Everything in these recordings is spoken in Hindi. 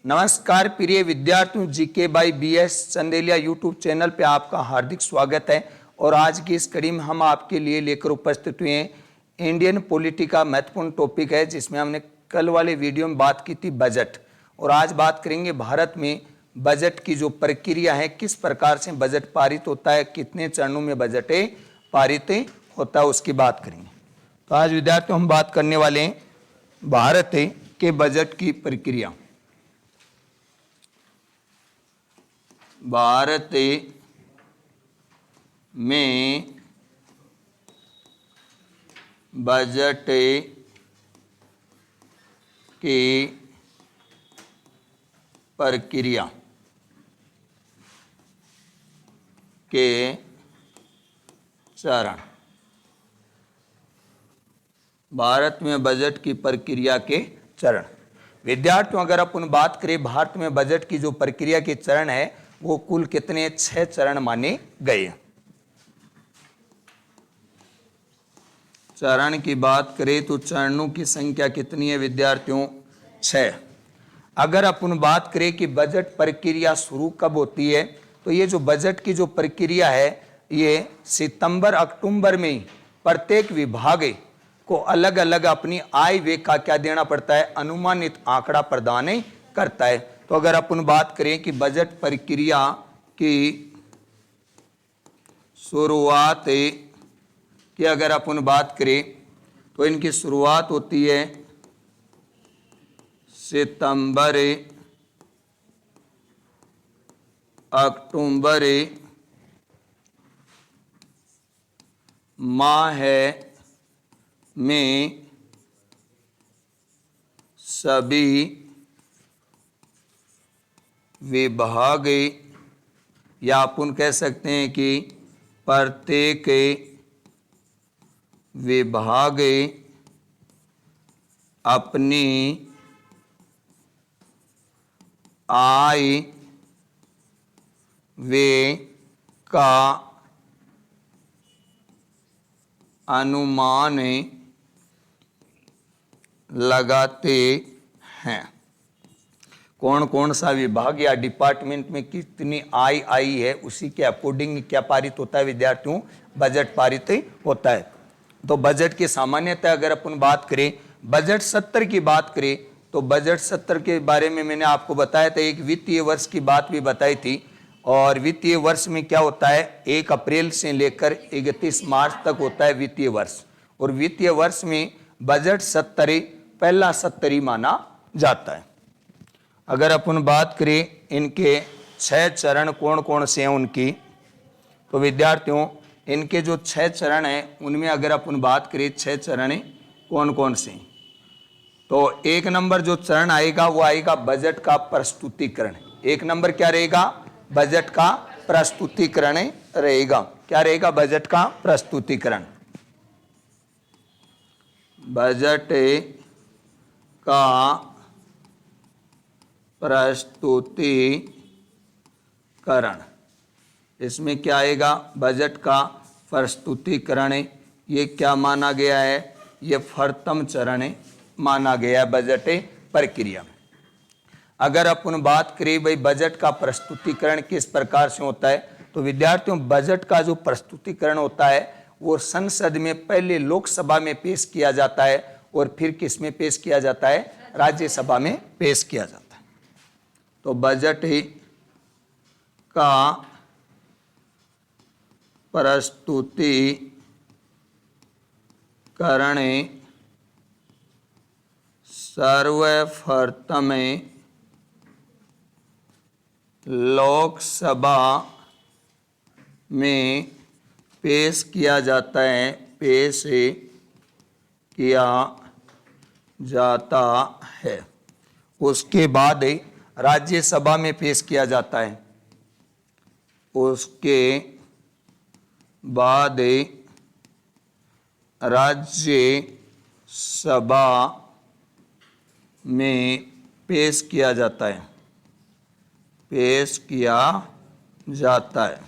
नमस्कार प्रिय विद्यार्थियों, GK by BS Chandelia YouTube channel पे आपका हार्दिक स्वागत है। और आज की इस कड़ी में हम आपके लिए लेकर उपस्थित हुए हैं इंडियन पॉलिटी का महत्वपूर्ण टॉपिक है, जिसमें हमने कल वाले वीडियो में बात की थी बजट, और आज बात करेंगे भारत में बजट की जो प्रक्रिया है, किस प्रकार से बजट पारित होता है, कितने चरणों में बजट पारित होता है, उसकी बात करेंगे। तो आज विद्यार्थियों हम बात करने वाले हैं भारत के बजट की प्रक्रिया। भारत में बजट की प्रक्रिया के चरण। भारत में बजट की प्रक्रिया के चरण। विद्यार्थियों, अगर अपन बात करें भारत में बजट की जो प्रक्रिया के चरण है, वो कुल कितने 6 चरण माने गए। चरण की बात करें तो चरणों की संख्या कितनी है विद्यार्थियों? 6। अगर अपन बात करें कि बजट प्रक्रिया शुरू कब होती है, तो ये जो बजट की जो प्रक्रिया है, ये सितंबर अक्टूबर में प्रत्येक विभाग को अलग अलग अपनी आय व्यय का क्या देना पड़ता है, अनुमानित आंकड़ा प्रदान करता है। तो अगर अपन बात करें कि बजट प्रक्रिया की शुरुआत की अगर अपन बात करें तो इनकी शुरुआत होती है सितंबर अक्टूबर माह में सभी विभाग, या अपन कह सकते हैं कि प्रत्येक विभाग अपनी आय व्यय का अनुमान लगाते हैं। कौन कौन सा विभाग या डिपार्टमेंट में कितनी आय आई है, उसी के अकॉर्डिंग क्या पारित होता है विद्यार्थियों? बजट पारित होता है। तो बजट की सामान्यतः अगर अपन बात करें, बजट सत्र की बात करें, तो बजट सत्र के बारे में मैंने आपको बताया था, एक वित्तीय वर्ष की बात भी बताई थी। और वित्तीय वर्ष में क्या होता है, 1 अप्रैल से लेकर 31 मार्च तक होता है वित्तीय वर्ष। और वित्तीय वर्ष में बजट सत्र पहला सत्र ही माना जाता है। अगर अपन बात करें इनके 6 चरण कौन कौन से हैं उनकी, तो विद्यार्थियों इनके जो 6 चरण हैं, उनमें अगर अपन बात करें 6 चरण कौन कौन से हैं, तो 1 नंबर जो चरण आएगा वो आएगा बजट का प्रस्तुतिकरण। 1 नंबर क्या रहेगा? बजट का प्रस्तुतिकरण रहेगा। क्या रहेगा? बजट का प्रस्तुतिकरण। बजट का प्रस्तुतिकरण, इसमें क्या आएगा? बजट का प्रस्तुतिकरण। ये क्या माना गया है? ये प्रथम चरण माना गया है बजट प्रक्रिया में। अगर अपन बात करें भाई बजट का प्रस्तुतिकरण किस प्रकार से होता है, तो विद्यार्थियों बजट का जो प्रस्तुतिकरण होता है वो संसद में पहले लोकसभा में पेश किया जाता है, और फिर किस में पेश किया जाता है? राज्यसभा में पेश किया जाता है। तो बजट का प्रस्तुतिकरण सर्वप्रथम लोकसभा में पेश किया जाता है, पेश किया जाता है। उसके बाद राज्यसभा में पेश किया जाता है। उसके बाद राज्यसभा में पेश किया जाता है, पेश किया जाता है।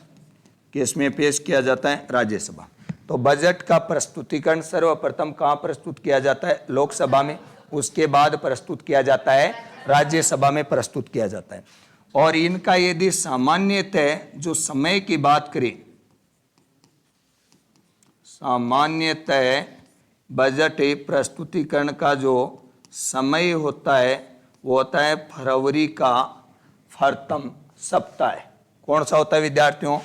किस में पेश किया जाता है? राज्यसभा। तो बजट का प्रस्तुतिकरण सर्वप्रथम कहाँ प्रस्तुत किया जाता है? लोकसभा में। उसके बाद प्रस्तुत किया जाता है राज्यसभा में प्रस्तुत किया जाता है। और इनका यदि सामान्यतः जो समय की बात करें, सामान्यतः बजट प्रस्तुतिकरण का जो समय होता है वो होता है फरवरी का प्रथम सप्ताह। कौन सा होता है विद्यार्थियों?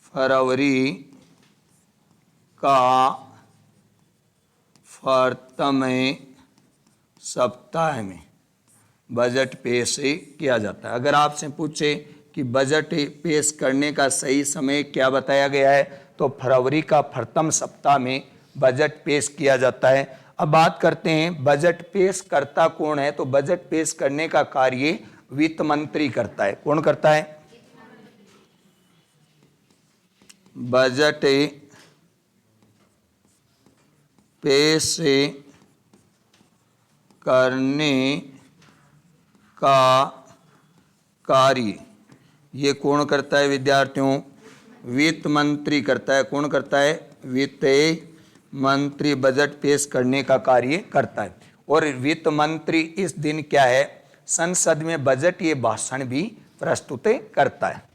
फरवरी का प्रथम सप्ताह में बजट पेश किया जाता है। अगर आपसे पूछे कि बजट पेश करने का सही समय क्या बताया गया है, तो फरवरी का प्रथम सप्ताह में बजट पेश किया जाता है। अब बात करते हैं बजट पेश करता कौन है। तो बजट पेश करने का कार्य वित्त मंत्री करता है। कौन करता है? बजट पेश करने का कार्य ये कौन करता है विद्यार्थियों? वित्त मंत्री करता है। कौन करता है? वित्त मंत्री बजट पेश करने का कार्य करता है। और वित्त मंत्री इस दिन क्या है, संसद में बजट ये भाषण भी प्रस्तुत करता है।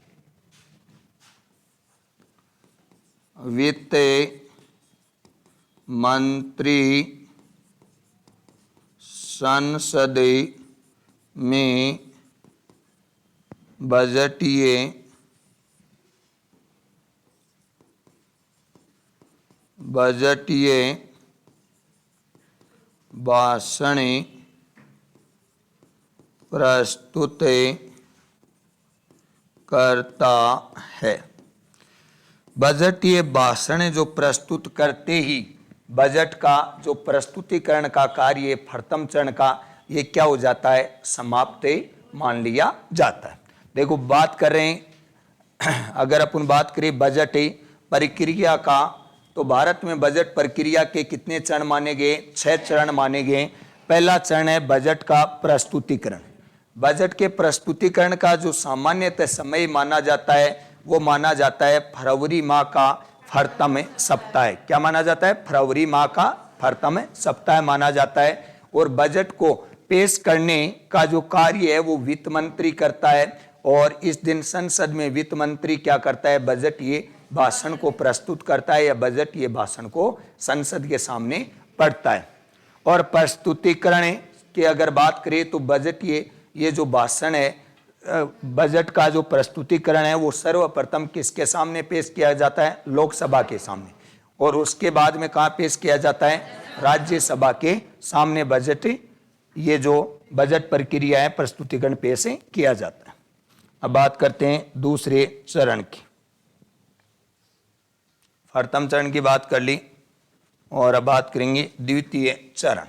वित्त मंत्री संसद में बजटीय भाषण प्रस्तुत करता है। बजटीय भाषण जो प्रस्तुत करते ही बजट का जो प्रस्तुतिकरण का कार्य प्रथम चरण का ये क्या हो जाता है, समाप्त मान लिया जाता है। देखो बात कर रहे हैं, अगर अपन बात करें बजट प्रक्रिया का, तो भारत में बजट प्रक्रिया के कितने चरण माने गए? 6 चरण माने गए। पहला चरण है बजट का प्रस्तुतिकरण। बजट के प्रस्तुतिकरण का जो सामान्यतः समय माना जाता है वो माना जाता है फरवरी माह का प्रथम सप्ताह। क्या माना जाता है? फरवरी माह का प्रथम सप्ताह माना जाता है। और बजट को पेश करने का जो कार्य है वो वित्त मंत्री करता है। और इस दिन संसद में वित्त मंत्री क्या करता है? बजट ये भाषण को प्रस्तुत करता है या बजट ये भाषण को संसद के सामने पढ़ता है। और प्रस्तुतिकरण की अगर बात करें तो बजट ये जो भाषण है, बजट का जो प्रस्तुतिकरण है वो सर्वप्रथम किसके सामने पेश किया जाता है? लोकसभा के सामने। और उसके बाद में कहाँ पेश किया जाता है? राज्यसभा के सामने बजट ये जो बजट प्रक्रिया है प्रस्तुतिकरण पेश किया जाता है। अब बात करते हैं दूसरे चरण की। प्रथम चरण की बात कर ली और अब बात करेंगे द्वितीय चरण।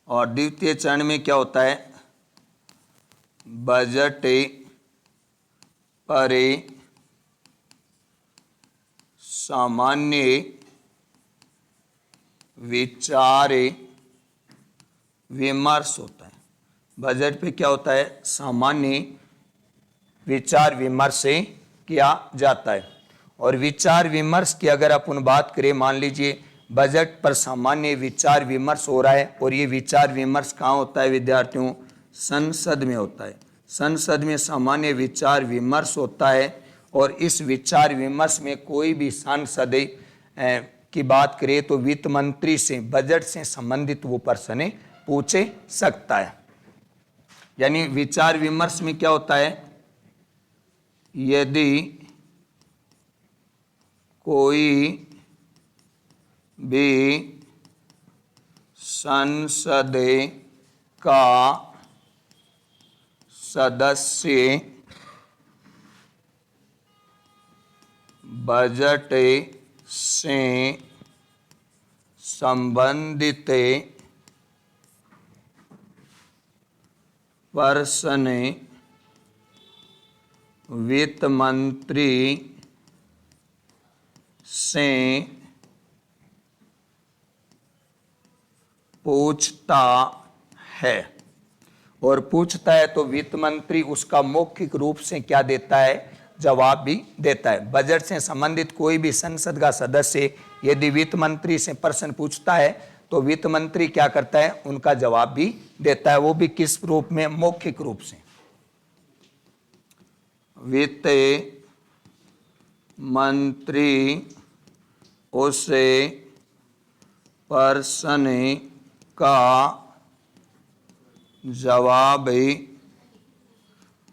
और द्वितीय चरण में क्या होता है? बजट पर सामान्य विचार विमर्श होता है। बजट पे क्या होता है? सामान्य विचार विमर्श किया जाता है। और विचार विमर्श की अगर अपन बात करें, मान लीजिए बजट पर सामान्य विचार विमर्श हो रहा है और ये विचार विमर्श कहाँ होता है विद्यार्थियों? संसद में होता है। संसद में सामान्य विचार विमर्श होता है। और इस विचार विमर्श में कोई भी सांसद की बात करें तो वित्त मंत्री से बजट से संबंधित वो प्रश्न पूछ सकता है। यानी विचार विमर्श में क्या होता है? यदि कोई भी संसद का सदस्य बजट से संबंधित प्रश्न वित्त मंत्री से पूछता है। और पूछता है तो वित्त मंत्री उसका मौखिक रूप से क्या देता है? जवाब भी देता है। बजट से संबंधित कोई भी संसद का सदस्य यदि वित्त मंत्री से प्रश्न पूछता है तो वित्त मंत्री क्या करता है, उनका जवाब भी देता है। वो भी किस रूप में, मौखिक रूप से। वित्त मंत्री उस प्रश्न का जवाब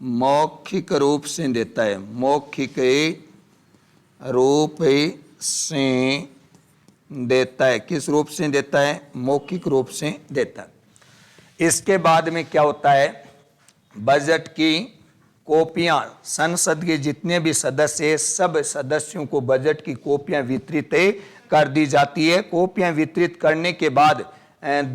मौखिक रूप से देता है, मौखिक रूप से देता है। किस रूप से देता है, मौखिक रूप से देता है। इसके बाद में क्या होता है, बजट की कॉपियां, संसद के जितने भी सदस्य हैं, सब सदस्यों को बजट की कॉपियां वितरित कर दी जाती है। कॉपियां वितरित करने के बाद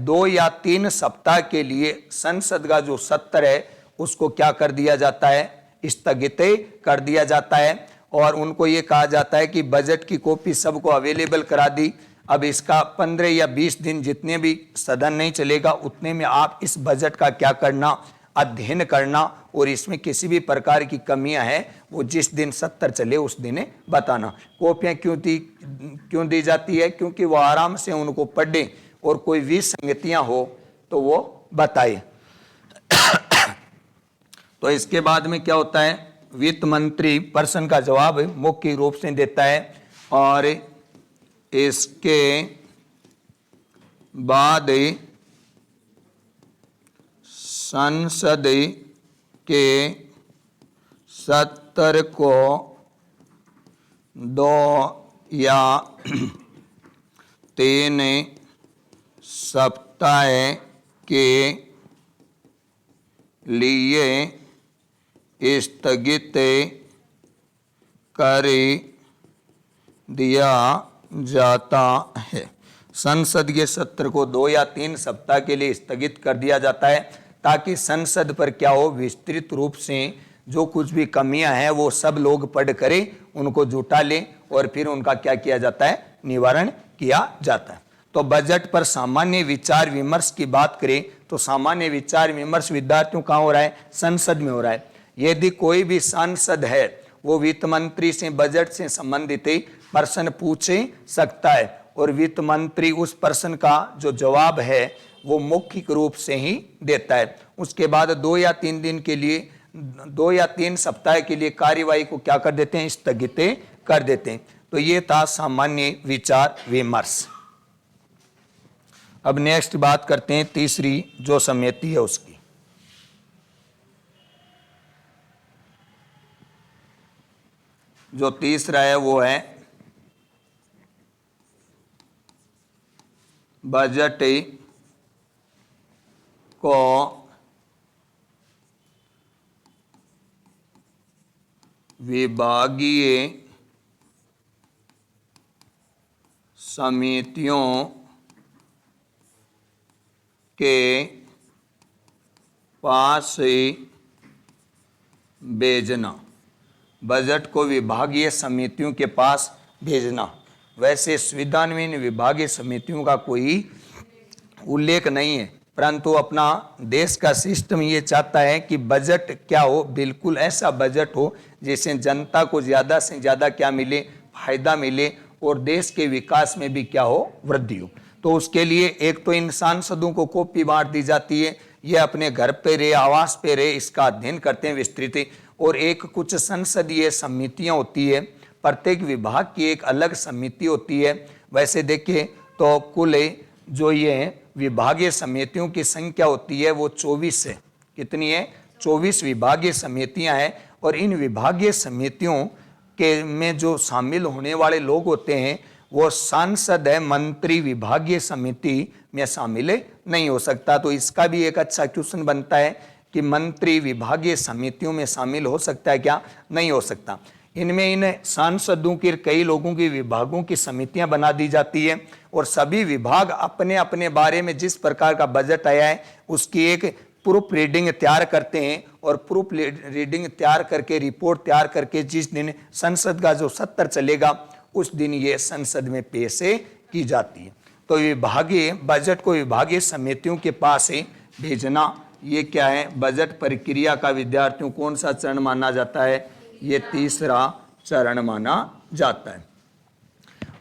2 या 3 सप्ताह के लिए संसद का जो सत्र है उसको क्या कर दिया जाता है, स्थगित कर दिया जाता है। और उनको ये कहा जाता है कि बजट की कॉपी सबको अवेलेबल करा दी। अब इसका 15 या 20 दिन जितने भी सदन नहीं चलेगा उतने में आप इस बजट का क्या करना, अध्ययन करना, और इसमें किसी भी प्रकार की कमियां हैं वो जिस दिन सत्र चले उस दिन बताना। कॉपियां क्यों दी जाती है, क्योंकि वो आराम से उनको पढ़े और कोई विसंगतियां हो तो वो बताए। तो इसके बाद में क्या होता है, वित्त मंत्री प्रश्न का जवाब मुख्य रूप से देता है और इसके बाद संसद के सत्र को 2 या 3 सप्ताह के लिए स्थगित कर दिया जाता है। संसद के सत्र को 2 या 3 सप्ताह के लिए स्थगित कर दिया जाता है ताकि संसद पर क्या हो, विस्तृत रूप से जो कुछ भी कमियां हैं वो सब लोग पढ़ करें, उनको जुटा लें और फिर उनका क्या किया जाता है, निवारण किया जाता है। तो बजट पर सामान्य विचार विमर्श की बात करें तो सामान्य विचार विमर्श विद्यार्थियों कहाँ हो रहा है, संसद में हो रहा है। यदि कोई भी सांसद है वो वित्त मंत्री से बजट से संबंधित प्रश्न पूछ सकता है और वित्त मंत्री उस प्रश्न का जो जवाब है वो मौखिक रूप से ही देता है। उसके बाद 2 या 3 दिन के लिए, 2 या 3 सप्ताह के लिए कार्यवाही को क्या कर देते हैं, स्थगित कर देते हैं। तो ये था सामान्य विचार विमर्श। अब नेक्स्ट बात करते हैं तीसरी जो समिति है उसकी। जो तीसरा है वो है बजट को विभागीय समितियों के पास भेजना। बजट को विभागीय समितियों के पास भेजना। वैसे संविधान में इन विभागीय समितियों का कोई उल्लेख नहीं है, परंतु अपना देश का सिस्टम ये चाहता है कि बजट क्या हो, बिल्कुल ऐसा बजट हो जिससे जनता को ज़्यादा से ज़्यादा क्या मिले, फायदा मिले और देश के विकास में भी क्या हो, वृद्धि हो। तो उसके लिए एक तो इन सांसदों को कॉपी बांट दी जाती है, ये अपने घर पे रहे, आवास पे रहे, इसका अध्ययन करते हैं विस्तृत। और एक कुछ संसदीय समितियां होती है, प्रत्येक विभाग की एक अलग समिति होती है। वैसे देखिए तो कुल जो ये विभागीय समितियों की संख्या होती है वो 24 है। कितनी है, 24 विभागीय समितियां हैं। और इन विभागीय समितियों के में जो शामिल होने वाले लोग होते हैं वो सांसद है, मंत्री विभागीय समिति में शामिल नहीं हो सकता। तो इसका भी एक अच्छा क्वेश्चन बनता है कि मंत्री विभागीय समितियों में शामिल हो सकता है क्या, नहीं हो सकता। इनमें इन सांसदों के कई लोगों की विभागों की समितियां बना दी जाती है और सभी विभाग अपने अपने बारे में जिस प्रकार का बजट आया है उसकी एक प्रूफ रीडिंग तैयार करते हैं और प्रूफ रीडिंग तैयार करके रिपोर्ट तैयार करके जिस दिन संसद का जो सत्र चलेगा उस दिन ये संसद में पेश की जाती है। तो विभागीय बजट को विभागीय समितियों के पास भेजना, ये क्या है, बजट प्रक्रिया का विद्यार्थियों कौन सा चरण माना जाता है, ये तीसरा चरण माना जाता है।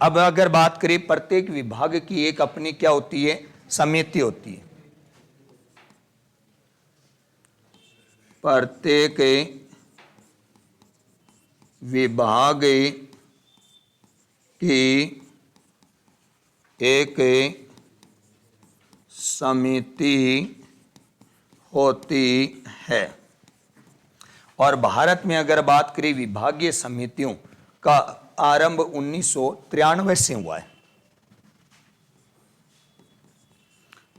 अब अगर बात करें प्रत्येक विभाग की एक अपनी क्या होती है, समिति होती है। प्रत्येक विभाग की एक समिति होती है। और भारत में अगर बात करें विभागीय समितियों का आरंभ 1993 से हुआ है।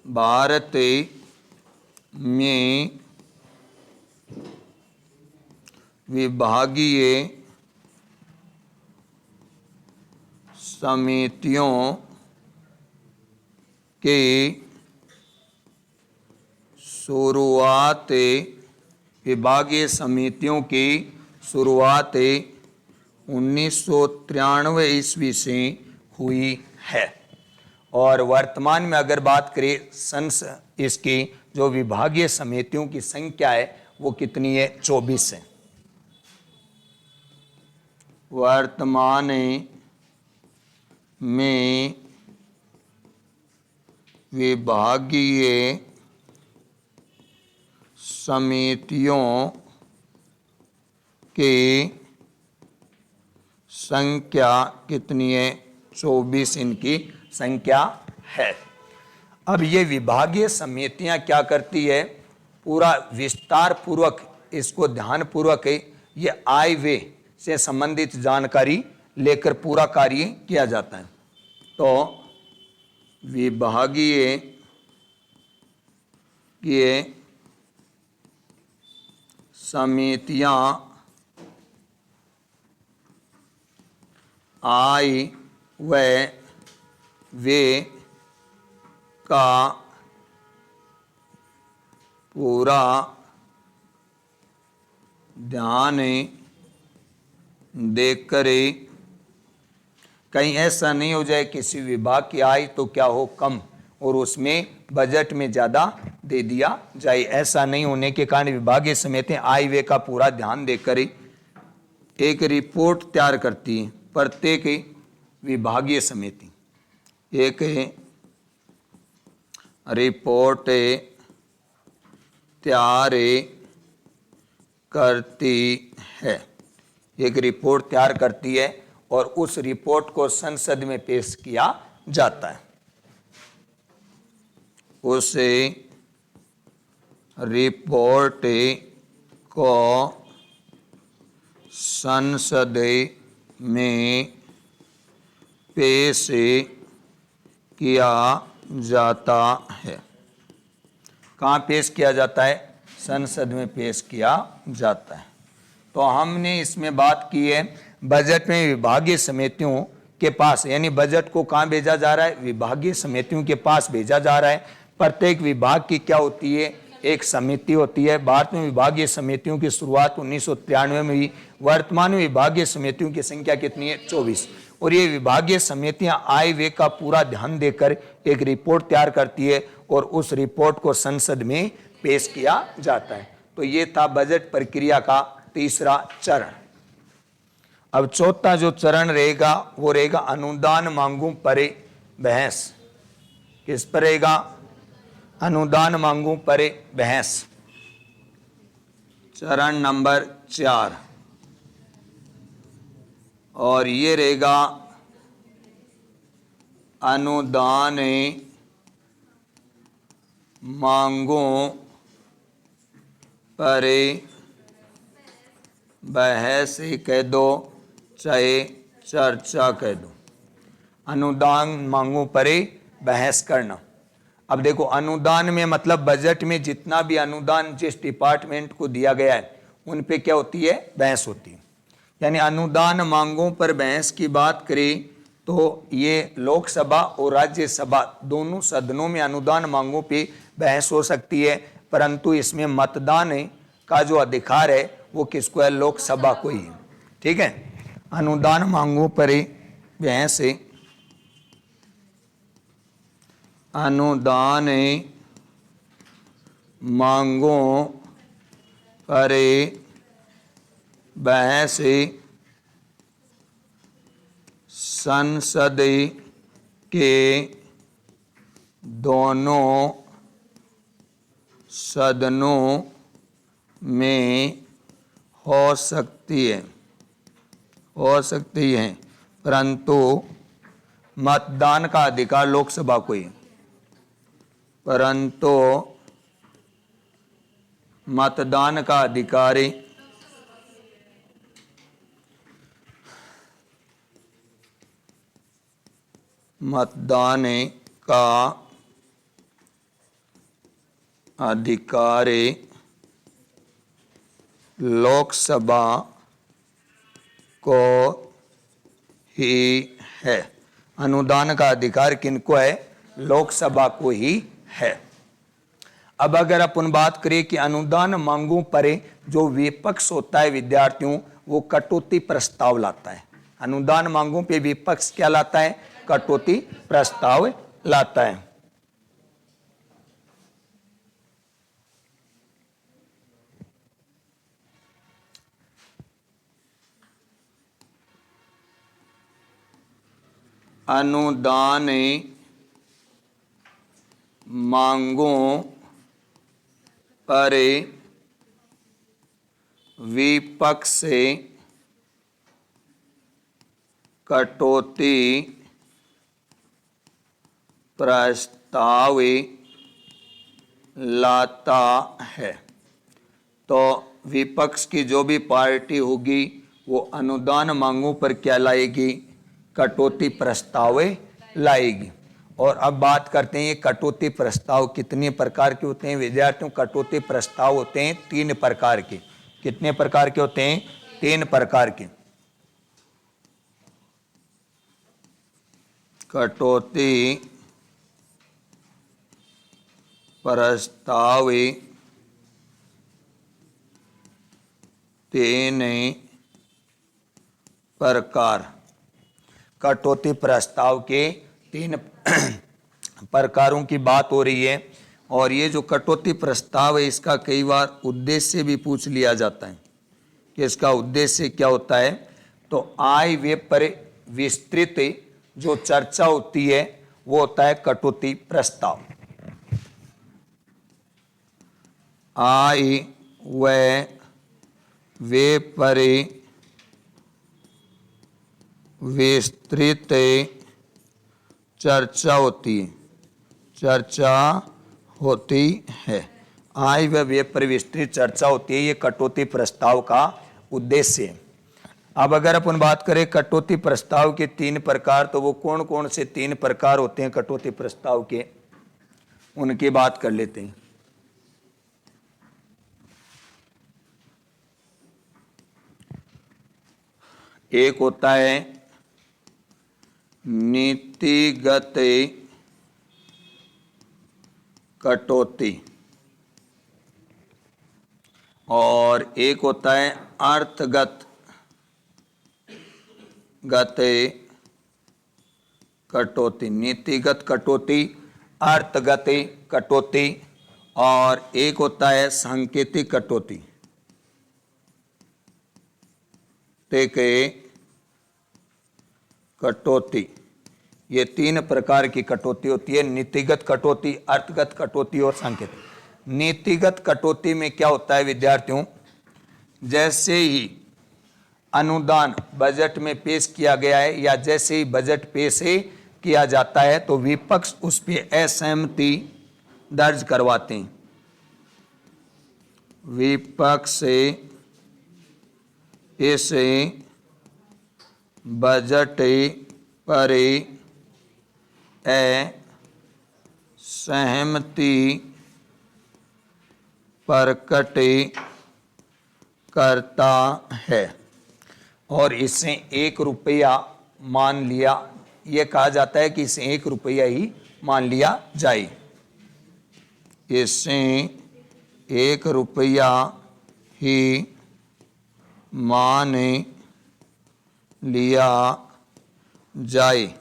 भारत में विभागीय समितियों की शुरुआत, विभागीय समितियों की शुरुआत 1993 ईस्वी से हुई है। और वर्तमान में अगर बात करें इसकी जो विभागीय समितियों की संख्या है वो कितनी है, 24 है। वर्तमान में विभागीय समितियों की संख्या कितनी है, 24 इनकी संख्या है। अब ये विभागीय समितियां क्या करती है, पूरा विस्तार पूर्वक इसको ध्यान पूर्वक ये आय व्यय से संबंधित जानकारी लेकर पूरा कार्य किया जाता है। तो विभागीय की समितियां आय व व्यय का पूरा ध्यान देकर, कहीं ऐसा नहीं हो जाए किसी विभाग की आय तो क्या हो कम और उसमें बजट में ज़्यादा दे दिया जाए, ऐसा नहीं होने के कारण विभागीय समितियां आय व्यय का पूरा ध्यान देकर एक रिपोर्ट तैयार करती है। प्रत्येक विभागीय समिति एक रिपोर्ट तैयार करती है, एक रिपोर्ट तैयार करती है और उस रिपोर्ट को संसद में पेश किया जाता है। उस रिपोर्ट को संसद में पेश किया जाता है। कहाँ पेश किया जाता है, संसद में पेश किया जाता है। तो हमने इसमें बात की है बजट में विभागीय समितियों के पास, यानी बजट को कहाँ भेजा जा रहा है, विभागीय समितियों के पास भेजा जा रहा है। प्रत्येक विभाग की क्या होती है, एक समिति होती है। भारत में विभागीय समितियों की शुरुआत 1993 में हुई। वर्तमान में विभागीय समितियों की संख्या कितनी है, 24। और ये विभागीय समितियां आय व्यय का पूरा ध्यान देकर एक रिपोर्ट तैयार करती है और उस रिपोर्ट को संसद में पेश किया जाता है। तो ये था बजट प्रक्रिया का तीसरा चरण। अब चौथा जो चरण रहेगा वो रहेगा अनुदान मांगों पर बहस। किस पर रहेगा, अनुदान मांगों पर बहस। चरण नंबर 4। और ये रहेगा अनुदान मांगों पर बहस कह दो चाहे चर्चा कह दो, अनुदान मांगों पर बहस करना। अब देखो अनुदान में मतलब बजट में जितना भी अनुदान जिस डिपार्टमेंट को दिया गया है उन पे क्या होती है, बहस होती है। यानी अनुदान मांगों पर बहस की बात करें तो ये लोकसभा और राज्यसभा दोनों सदनों में अनुदान मांगों पे बहस हो सकती है, परंतु इसमें मतदान का जो अधिकार है वो किसको है, लोकसभा को ही है। ठीक है, अनुदान मांगों पर बहस, अनुदान मांगों पर संसद के दोनों सदनों में हो सकती है, परंतु मतदान का अधिकार लोकसभा को ही, परंतु मतदान का अधिकार लोकसभा को ही है। अनुदान का अधिकार किनको है? लोकसभा को ही है। अब अगर अपन बात करें कि अनुदान मांगों पर जो विपक्ष होता है विद्यार्थियों, वो कटौती प्रस्ताव लाता है। अनुदान मांगों पे विपक्ष क्या लाता है? कटौती प्रस्ताव लाता है। अनुदान मांगों पर विपक्ष से कटौती प्रस्ताव लाता है। तो विपक्ष की जो भी पार्टी होगी वो अनुदान मांगों पर क्या लाएगी? कटौती प्रस्ताव लाएगी। और अब बात करते हैं ये कटौती प्रस्ताव कितने प्रकार के होते हैं विद्यार्थियों? कटौती प्रस्ताव होते हैं 3 प्रकार के। कितने प्रकार के होते हैं? 3 प्रकार के। कटौती प्रस्ताव 3 प्रकार। कटौती प्रस्ताव के 3 प्रकारों की बात हो रही है। और ये जो कटौती प्रस्ताव है इसका कई बार उद्देश्य भी पूछ लिया जाता है कि इसका उद्देश्य क्या होता है। तो आय व्यय पर विस्तृत जो चर्चा होती है वो होता है कटौती प्रस्ताव। आय व्यय पर विस्तृत चर्चा होती है। आय व व्यय पर विस्तृत चर्चा होती है, ये कटौती प्रस्ताव का उद्देश्य है। अब अगर अपन बात करें कटौती प्रस्ताव के 3 प्रकार, तो वो कौन कौन से 3 प्रकार होते हैं कटौती प्रस्ताव के, उनकी बात कर लेते हैं। एक होता है नीतिगत कटौती और एक होता है अर्थगत कटौती। नीतिगत कटौती, अर्थगत कटौती और एक होता है सांकेतिक कटौती। ठीक है, कटौती, ये 3 प्रकार की कटौती होती है। नीतिगत कटौती, अर्थगत कटौती और सांकेतिक। नीतिगत कटौती में क्या होता है विद्यार्थियों? जैसे ही अनुदान बजट में पेश किया गया है या जैसे ही बजट पेश किया जाता है तो विपक्ष उस पर असहमति दर्ज करवाते हैं। विपक्ष इस बजट पर असहमति प्रकट करता है और इसे 1 रुपया मान लिया, यह कहा जाता है कि इसे 1 रुपया ही मान लिया जाए। इसे 1 रुपया ही मान लिया जाए,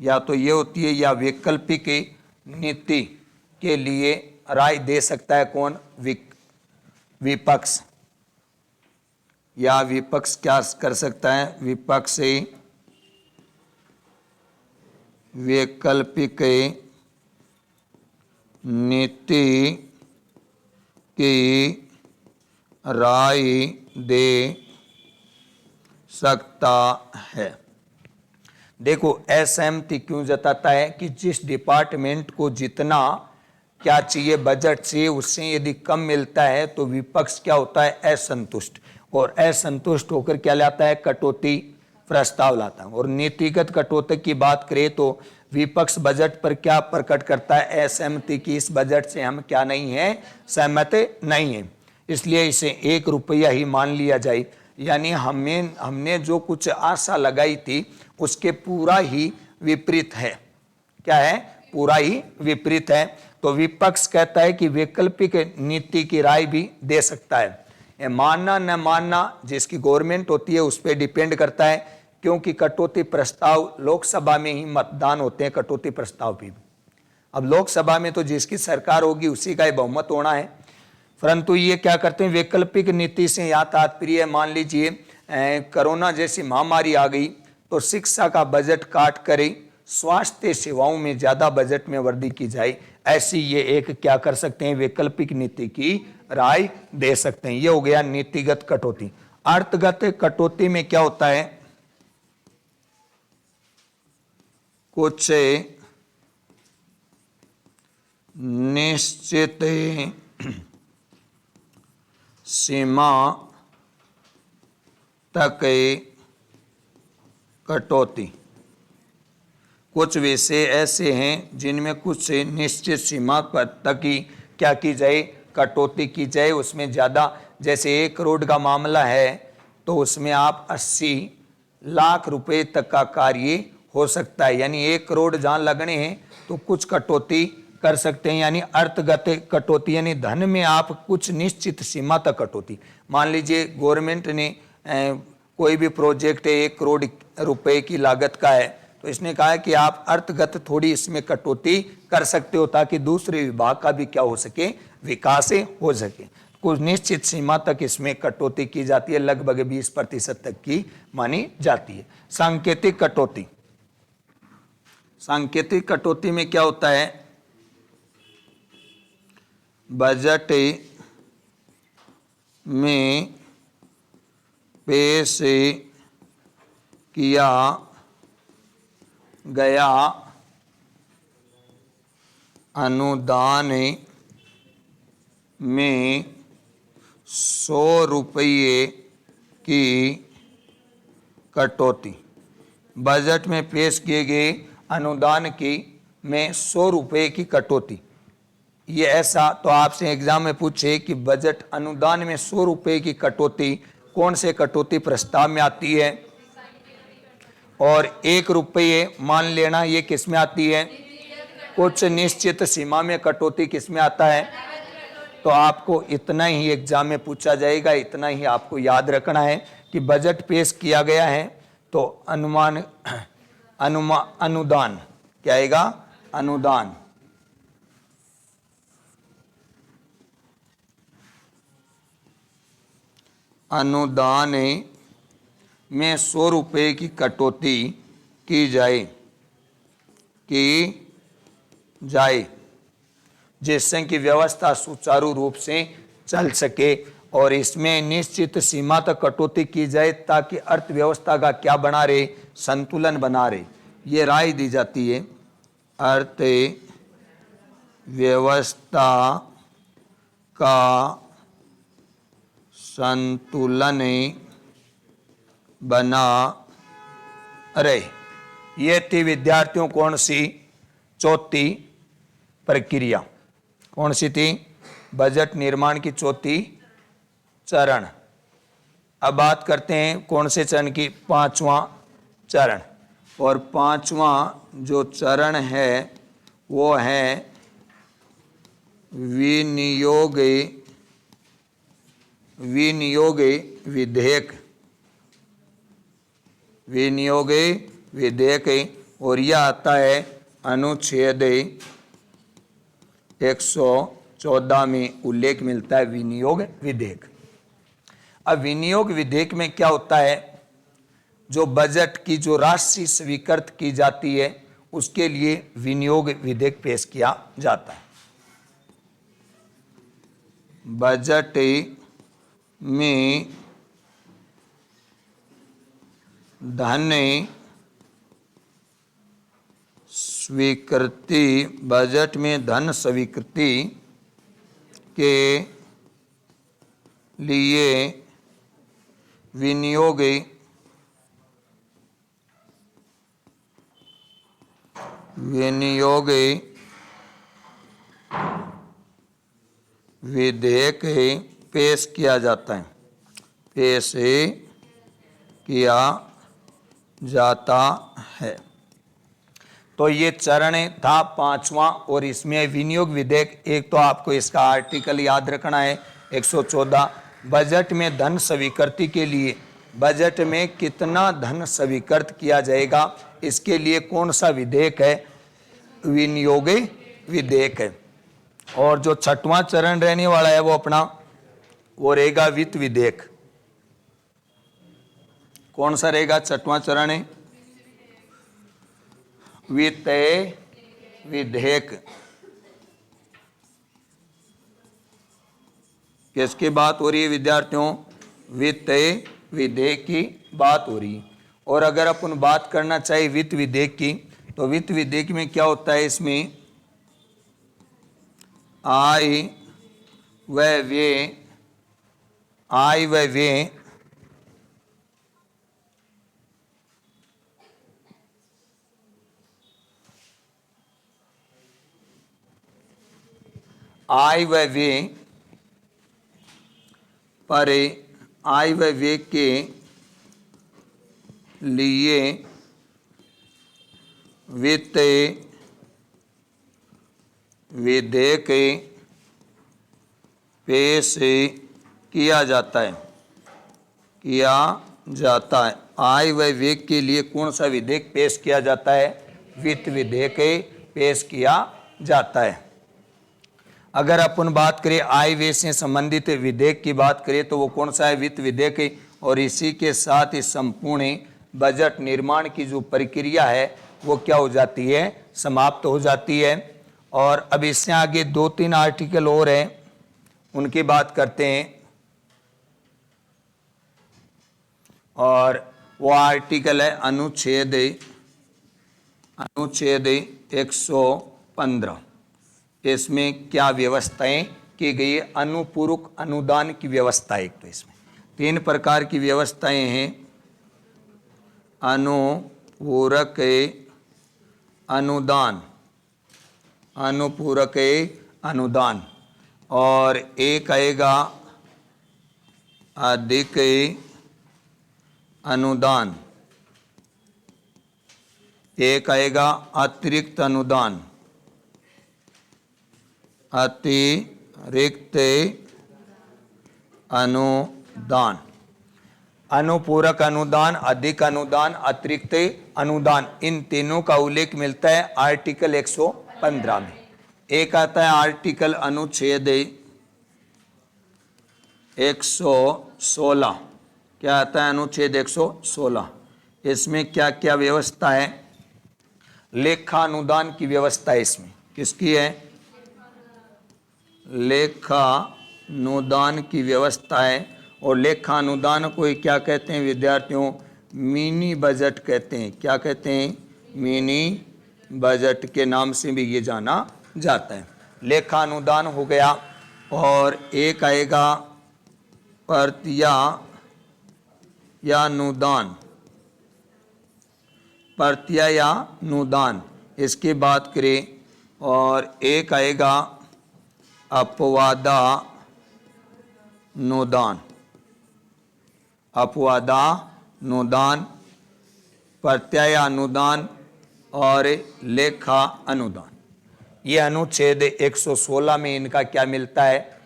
या तो ये होती है या वैकल्पिक नीति के लिए राय दे सकता है कौन? विपक्ष। या विपक्ष क्या कर सकता है? विपक्ष वैकल्पिक नीति की राय दे सकता है। देखो असहमति क्यों जताता है कि जिस डिपार्टमेंट को जितना क्या चाहिए बजट से उससे यदि कम मिलता है तो विपक्ष क्या होता है, असंतुष्ट, और असंतुष्ट होकर क्या लाता है, कटौती प्रस्ताव लाता है। और नीतिगत कटौती की बात करें तो विपक्ष बजट पर क्या प्रकट करता है, असहमति की इस बजट से हम क्या नहीं है, सहमत नहीं है, इसलिए इसे 1 रुपया ही मान लिया जाए। यानी हमने जो कुछ आशा लगाई थी उसके पूरा ही विपरीत है। क्या है, पूरा ही विपरीत है। तो विपक्ष कहता है कि वैकल्पिक नीति की राय भी दे सकता है। ये मानना न मानना जिसकी गवर्नमेंट होती है उस पर डिपेंड करता है, क्योंकि कटौती प्रस्ताव लोकसभा में ही मतदान होते हैं कटौती प्रस्ताव भी। अब लोकसभा में तो जिसकी सरकार होगी उसी का ही बहुमत होना है, परंतु ये क्या करते हैं, वैकल्पिक नीति से यहाँ तात्पर्य, मान लीजिए कोरोना जैसी महामारी आ गई तो शिक्षा का बजट काट करे स्वास्थ्य सेवाओं में ज्यादा बजट में वृद्धि की जाए, ऐसी ये एक क्या कर सकते हैं, वैकल्पिक नीति की राय दे सकते हैं। ये हो गया नीतिगत कटौती। अर्थगत कटौती में क्या होता है, कुछ निश्चित सीमा तक कटौती। कुछ विषय ऐसे हैं जिनमें कुछ निश्चित सीमा पर तक ही क्या की जाए, कटौती की जाए, उसमें ज़्यादा, जैसे 1 करोड़ का मामला है तो उसमें आप 80 लाख रुपए तक का कार्य हो सकता है। यानी 1 करोड़ जहाँ लगने हैं तो कुछ कटौती कर सकते हैं। यानी अर्थगत कटौती यानी धन में आप कुछ निश्चित सीमा तक कटौती। मान लीजिए गवर्नमेंट ने कोई भी प्रोजेक्ट 1 करोड़ रुपए की लागत का है तो इसने कहा है कि आप अर्थगत थोड़ी इसमें कटौती कर सकते हो ताकि दूसरे विभाग का भी क्या हो सके, विकास हो सके। कुछ निश्चित सीमा तक इसमें कटौती की जाती है, लगभग 20% तक की मानी जाती है। सांकेतिक कटौती। सांकेतिक कटौती में क्या होता है, बजट में पेश किया गया अनुदान में 100 रुपये की कटौती। बजट में पेश किए गए अनुदान की में 100 रुपये की कटौती। ये ऐसा तो आपसे एग्जाम में पूछे कि बजट अनुदान में 100 रुपये की कटौती कौन से कटौती प्रस्ताव में आती है, और 1 रुपये मान लेना ये किस में आती है, कुछ निश्चित सीमा में कटौती किस में आता है। तो आपको इतना ही एग्जाम में पूछा जाएगा, इतना ही आपको याद रखना है कि बजट पेश किया गया है तो अनुदान क्या आएगा, अनुदान। अनुदान में 100 रुपये की कटौती की जाए जिससे कि व्यवस्था सुचारू रूप से चल सके, और इसमें निश्चित सीमा तक कटौती की जाए ताकि अर्थव्यवस्था का क्या बना रहे, संतुलन बना रहे। ये राय दी जाती है, अर्थव्यवस्था का संतुलन बना रहे। ये थी विद्यार्थियों कौन सी, चौथी प्रक्रिया। कौन सी थी, बजट निर्माण की चौथी चरण। अब बात करते हैं कौन से चरण की, 5वां चरण। और 5वां जो चरण है वो है विनियोग विधेयक। विनियोग विधेयक, और यह आता है अनुच्छेद 114 में उल्लेख मिलता है विनियोग विधेयक। अब विनियोग विधेयक में क्या होता है, जो बजट की जो राशि स्वीकृत की जाती है उसके लिए विनियोग विधेयक पेश किया जाता है। बजट में धन स्वीकृति, बजट में धन स्वीकृति के लिए विनियोग विधेयक पेश किया जाता है, पेश किया जाता है। तो ये चरण था 5वां, और इसमें विनियोग विधेयक, एक तो आपको इसका आर्टिकल याद रखना है 114। बजट में धन स्वीकृति के लिए, बजट में कितना धन स्वीकृत किया जाएगा, इसके लिए कौन सा विधेयक है, विनियोग विधेयक है। और जो 6वां चरण रहने वाला है वो अपना वो रहेगा वित्त विधेयक। कौन सा रहेगा 6वां चरण है, वित्त विधेयक। किसकी बात हो रही है विद्यार्थियों, वित्त विधेयक की बात हो रही है। और अगर अपन बात करना चाहिए वित्त विधेयक की, तो वित्त विधेयक में क्या होता है, इसमें आय व व्यय, आय व व्यय आय व व्यय पर, आय व व्यय के लिए वित्त विधेयक पेश किया जाता है, किया जाता है। आय व व्यय के लिए कौन सा विधेयक पेश किया जाता है, वित्त विधेयक पेश किया जाता है। अगर अपन बात करें आय व्यय से संबंधित विधेयक की बात करें तो वो कौन सा है, वित्त विधेयक। और इसी के साथ इस संपूर्ण बजट निर्माण की जो प्रक्रिया है वो क्या हो जाती है, समाप्त हो जाती है। और अब इससे आगे 2-3 आर्टिकल और हैं, उनकी बात करते हैं। और वो आर्टिकल है अनुच्छेद 115। इसमें क्या व्यवस्थाएं की गई है, अनुपूरक अनुदान की व्यवस्था। एक तो इसमें 3 प्रकार की व्यवस्थाएं हैं, अनुपूरक अनुदान, अनुपूरक अनुदान, और एक आएगा अधिक अनुदान, एक आएगा अतिरिक्त अनुदान, अतिरिक्त अनुदान। अनुपूरक अनुदान, अधिक अनुदान, अतिरिक्त अनुदान, इन तीनों का उल्लेख मिलता है आर्टिकल 115 में। एक आता है आर्टिकल अनुच्छेद 116। क्या आता है अनुच्छेद 116? इसमें क्या क्या व्यवस्था है, लेखा अनुदान की व्यवस्था है। इसमें किसकी है, लेखा अनुदान की व्यवस्था है। और लेखा अनुदान को क्या कहते हैं विद्यार्थियों, मिनी बजट कहते हैं। क्या कहते हैं, मिनी बजट के नाम से भी ये जाना जाता है। लेखा अनुदान हो गया। और एक आएगा प्रत्ययानुदान, प्रत्ययानुदान इसकी बात करें। और एक आएगा अपवादानुदान, अपवादानुदान, प्रत्ययानुदान और लेखा अनुदान। ये अनुच्छेद 116 में इनका क्या मिलता है,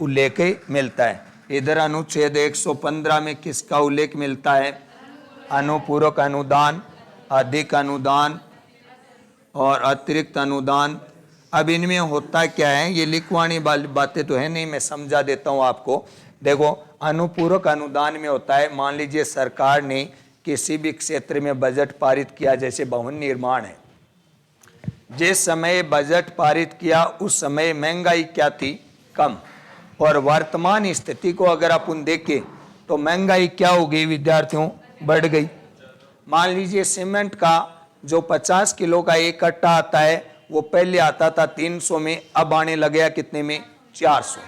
उल्लेख मिलता है। इधर अनुच्छेद 115 में किसका उल्लेख मिलता है, अनुपूरक अनुदान, अधिक अनुदान और अतिरिक्त अनुदान। अब इनमें होता क्या है, ये लिखवानी वाली बातें तो है नहीं, मैं समझा देता हूँ आपको। देखो अनुपूरक अनुदान में होता है, मान लीजिए सरकार ने किसी भी क्षेत्र में बजट पारित किया, जैसे भवन निर्माण है, जिस समय बजट पारित किया उस समय महंगाई क्या थी? कम। और वर्तमान स्थिति को अगर अपन देखें तो महंगाई क्या हो गई विद्यार्थियों? बढ़ गई। मान लीजिए सीमेंट का जो 50 किलो का एक कट्टा आता है वो पहले आता था 300 में, अब आने लग गया कितने में? 400।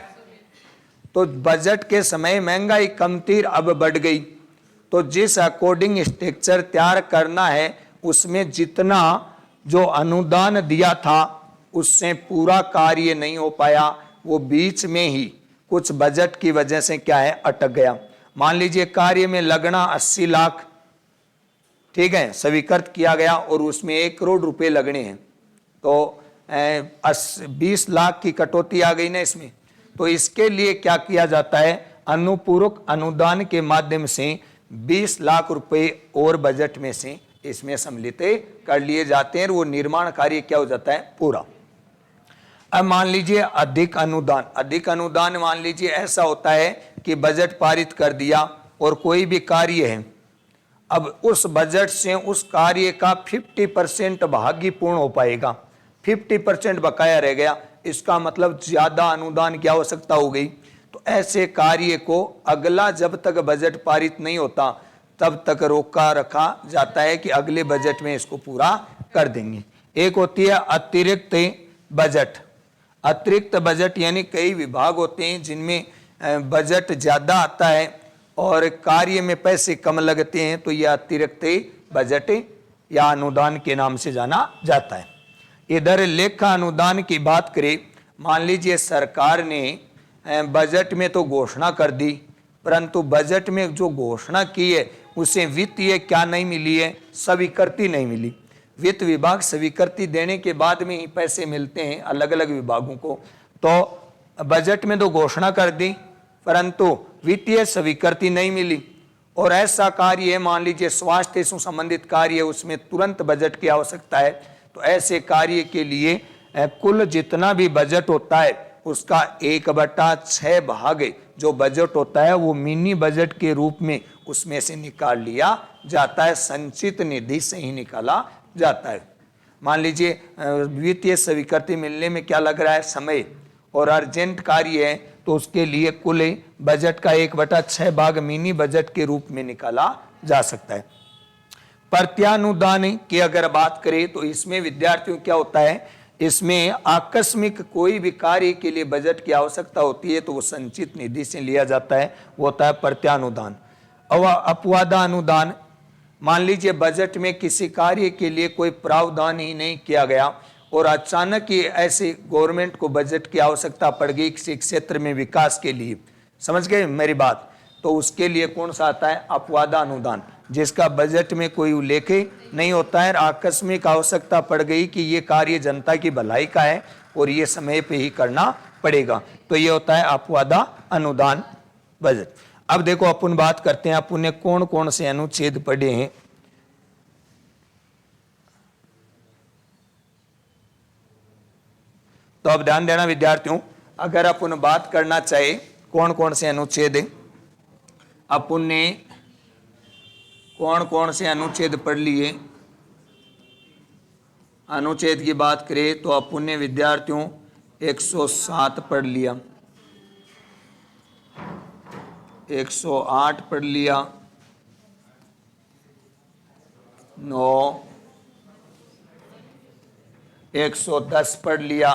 तो बजट के समय महंगाई कम थी, अब बढ़ गई। तो जिस अकॉर्डिंग स्ट्रक्चर तैयार करना है उसमें जितना जो अनुदान दिया था उससे पूरा कार्य नहीं हो पाया, वो बीच में ही कुछ बजट की वजह से क्या है? अटक गया। मान लीजिए कार्य में लगना 80 लाख, ठीक है, स्वीकृत किया गया और उसमें 1 करोड़ रुपए लगने हैं, तो 20 लाख की कटौती आ गई ना इसमें। तो इसके लिए क्या किया जाता है? अनुपूरक अनुदान के माध्यम से 20 लाख रुपए और बजट में से इसमें सम्मिलित कर लिए जाते हैं, वो निर्माण कार्य क्या हो जाता है? पूरा। अब मान लीजिए अधिक अनुदान। अधिक अनुदान मान लीजिए ऐसा होता है कि बजट पारित कर दिया और कोई भी कार्य है, अब उस बजट से उस कार्य का 50% भाग ही पूर्ण हो पाएगा, 50% बकाया रह गया, इसका मतलब ज्यादा अनुदान की आवश्यकता हो गई। तो ऐसे कार्य को अगला जब तक बजट पारित नहीं होता तब तक रोका रखा जाता है कि अगले बजट में इसको पूरा कर देंगे। एक होती है अतिरिक्त बजट। अतिरिक्त बजट यानी कई विभाग होते हैं जिनमें बजट ज्यादा आता है और कार्य में पैसे कम लगते हैं, तो यह अतिरिक्त बजट या अनुदान के नाम से जाना जाता है। इधर लेखा अनुदान की बात करें, मान लीजिए सरकार ने बजट में तो घोषणा कर दी, परंतु बजट में जो घोषणा की है उसे वित्तीय क्या नहीं मिली है? स्वीकृति नहीं मिली। वित्त विभाग स्वीकृति देने के बाद में ही पैसे मिलते हैं अलग अलग विभागों को। तो बजट में तो घोषणा कर दी परंतु वित्तीय स्वीकृति नहीं मिली। और ऐसा कार्य है, मान लीजिए स्वास्थ्य से संबंधित कार्य है, उसमें तुरंत बजट की आवश्यकता है, तो ऐसे कार्य के लिए कुल जितना भी बजट होता है उसका 1/6 भाग जो बजट होता है वो मिनी बजट के रूप में उसमें से निकाल लिया जाता है, संचित निधि से ही निकाला जाता है। मान लीजिए वित्तीय स्वीकृति मिलने में क्या लग रहा है? समय। और अर्जेंट कार्य है तो उसके लिए कुल बजट का 1/6 भाग मिनी बजट के रूप में निकाला जा सकता है। प्रत्यानुदान की अगर बात करें तो इसमें विद्यार्थियों क्या होता है? इसमें आकस्मिक कोई भी कार्य के लिए बजट की आवश्यकता होती है तो वो संचित निधि से लिया जाता है, वो होता है प्रत्यानुदान। और अपवादा अनुदान, मान लीजिए बजट में किसी कार्य के लिए कोई प्रावधान ही नहीं किया गया और अचानक ही ऐसे गवर्नमेंट को बजट की आवश्यकता पड़ गई किसी क्षेत्र में विकास के लिए, समझ गए मेरी बात? तो उसके लिए कौन सा आता है? अपवादा अनुदान, जिसका बजट में कोई उल्लेख नहीं होता है, आकस्मिक आवश्यकता पड़ गई कि ये कार्य जनता की भलाई का है और ये समय पे ही करना पड़ेगा, तो ये होता है अपवादा अनुदान बजट। अब देखो अपन बात करते हैं अपन ने कौन कौन से अनुच्छेद पढ़े हैं। तो अब ध्यान देना विद्यार्थियों, अगर अपन बात करना चाहे कौन कौन से अनुच्छेद हैं, अपन ने कौन कौन से अनुच्छेद पढ़ लिए। अनुच्छेद की बात करें तो अपन ने विद्यार्थियों 107 पढ़ लिया, 108 पढ़ लिया, 9, 110 पढ़ लिया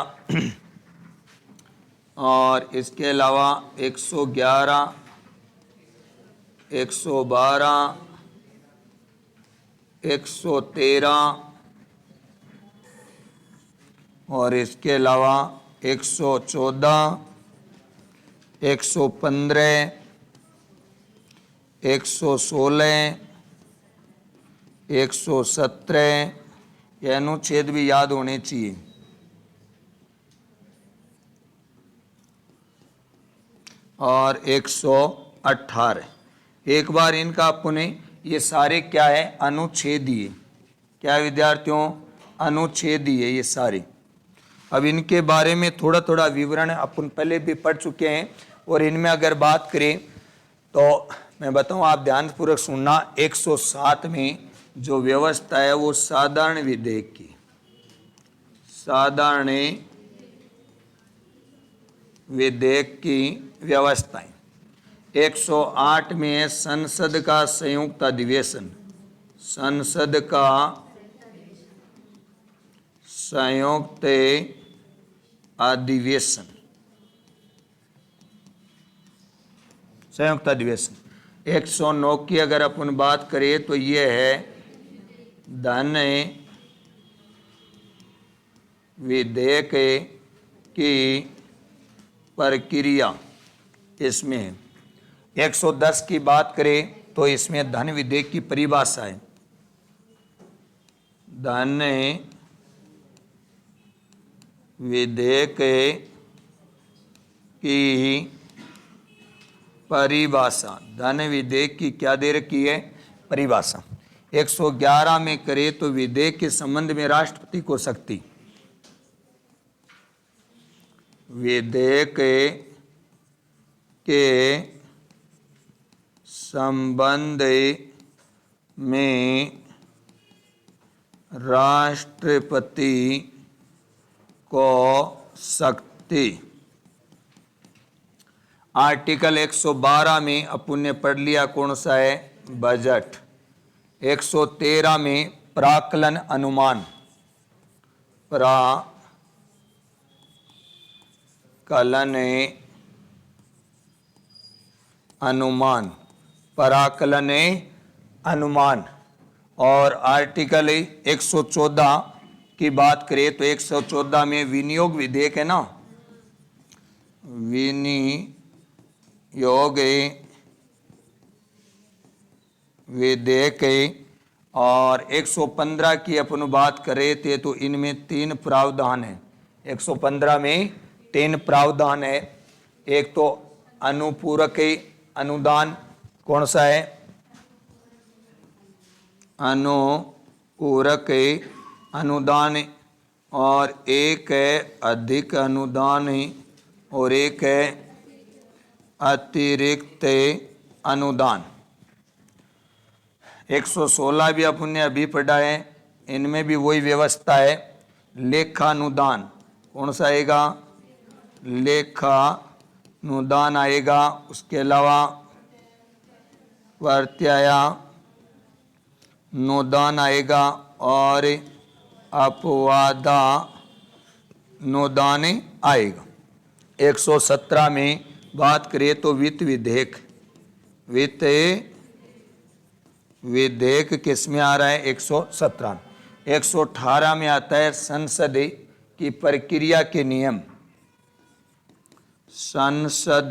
और इसके अलावा 111, 112, 113 और इसके अलावा 114, 115, 116, 117, ये अनुच्छेद भी याद होने चाहिए। और 118। एक बार इनका अपने ये सारे क्या है? अनुच्छेदीय। क्या विद्यार्थियों? अनुच्छेदीय ये सारे। अब इनके बारे में थोड़ा थोड़ा विवरण अपन पहले भी पढ़ चुके हैं और इनमें अगर बात करें तो मैं बताऊं, आप ध्यानपूर्वक सुनना। 107 में जो व्यवस्था है वो साधारण विधेयक की, साधारण विधेयक की व्यवस्थाएं। 108 में संसद का संयुक्त अधिवेशन, संसद का संयुक्त अधिवेशन, संयुक्त अधिवेशन। 109 की अगर अपन बात करें तो ये है धन विधेयक की प्रक्रिया, इसमें है। 110 की बात करें तो इसमें धन विधेयक की परिभाषा है। धन विधेयक की परिभाषा, धन विधेयक की क्या दे रखी है? परिभाषा। 111 में करे तो विधेयक के संबंध में राष्ट्रपति को शक्ति, विधेयक के संबंध में राष्ट्रपति को शक्ति। आर्टिकल 112 में अपन ने पढ़ लिया कौन सा है? बजट। 113 में प्राक्कलन अनुमान, प्राक्कलन अनुमान, पराकलन अनुमान। और आर्टिकल 114 की बात करें तो 114 में विनियोग विधेयक है ना, विनियोग विधेयक। और 115 की अपन बात करें थे तो इनमें 3 प्रावधान है। 115 में 3 प्रावधान है। एक तो अनुपूरक अनुदान, कौन सा है? अनुपूरक अनुदान, और एक है अधिक अनुदान और एक है अतिरिक्त अनुदान। 116 भी अपन ने अभी पढ़ा है, इनमें भी वही व्यवस्था है। लेखानुदान, कौन सा आएगा? लेखानुदान आएगा। उसके अलावा प्रत्यानुदान आएगा और अपवादानुदान आएगा। 117 में बात करें तो वित्त विधेयक, वित्त विधेयक किस में आ रहा है? 117। 118 में आता है संसद की प्रक्रिया के नियम, संसद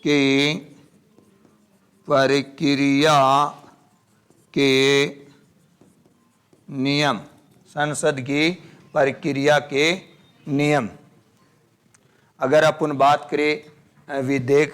की प्रक्रिया के नियम, संसद की प्रक्रिया के नियम। अगर अपन बात करें विधेयक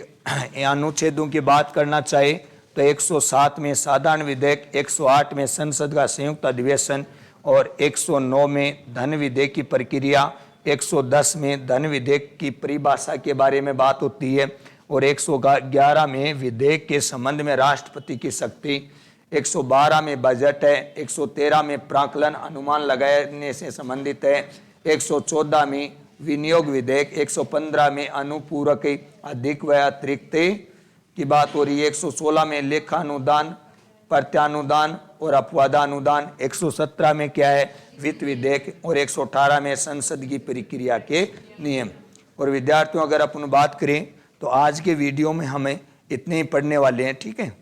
अनुच्छेदों की बात करना चाहे तो 107 में साधारण विधेयक, 108 में संसद का संयुक्त अधिवेशन और 109 में धन विधेयक की प्रक्रिया, 110 में धन विधेयक की परिभाषा के बारे में बात होती है और 111 में विधेयक के संबंध में राष्ट्रपति की शक्ति, 112 में बजट है, 113 में प्राक्कलन अनुमान लगाने से संबंधित है, 114 में विनियोग विधेयक, 115 में अनुपूरक अधिक व अतिरिक्त की बात हो रही है, 116 में लेखानुदान, प्रत्यानुदान और अपवादानुदान, 117 में क्या है? वित्त विधेयक और 118 में संसद की प्रक्रिया के नियम। और विद्यार्थियों अगर अपन बात करें तो आज के वीडियो में हमें इतने ही पढ़ने वाले हैं, ठीक है।